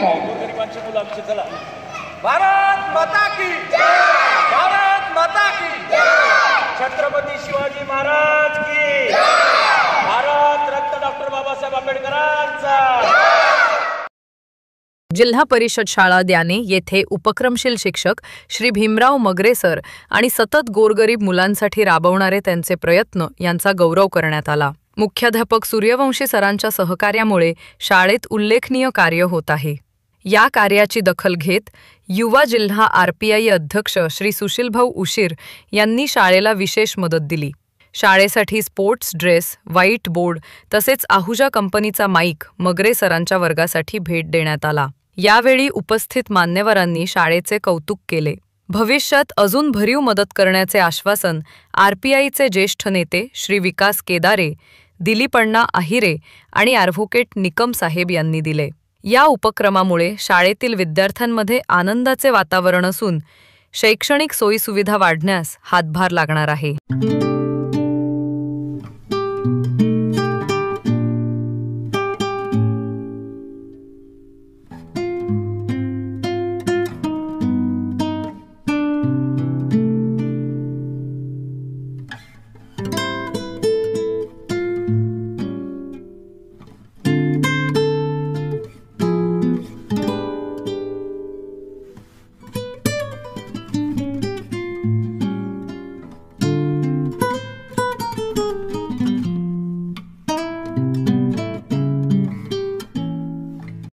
गोरगरिबांची मुलं आमची. चला. भारत माता की जय. भारत माता की जय. छत्रपती शिवाजी महाराज की जय. भारत रत्न डॉक्टर बाबासाहेब आंबेडकरांचा. जिल्हा परिषद शाळा द्याने येथे उपक्रमशील शिक्षक श्री भीमराव मगरे सर आणि सतत गोरगरीब मुलांसाठी राबवणारे त्यांचे प्रयत्न यांचा गौरव करण्यात आला. मुख्याध्यापक सूर्यवंशी सरांच्या सहकार्यामुळे शाळेत उल्लेखनीय कार्य होत आहे. या कार्याची दखल घेत युवा जिल्हा RPI अध्यक्ष श्री सुशीलभाऊ उशीर यांनी शाळेला विशेष मदत दिली. शाळेसाठी स्पोर्ट्स ड्रेस, व्हाईट बोर्ड तसेच आहुजा कंपनीचा माईक मगरे सरांच्या वर्गासाठी भेट देण्यात आला. यावेळी उपस्थित मान्यवरांनी शाळेचे कौतुक केले. भविष्यात अजून भरीव मदत करण्याचे आश्वासन RPIचे ज्येष्ठ नेते श्री विकास केदारे, दिलीपण्णा आहिरे आणि ॲडव्होकेट निकम साहेब यांनी दिले. या उपक्रमामुळे शाळेतील विद्यार्थ्यांमध्ये आनंदाचे वातावरण असून शैक्षणिक सोयीसुविधा वाढण्यास हातभार लागणार आहे.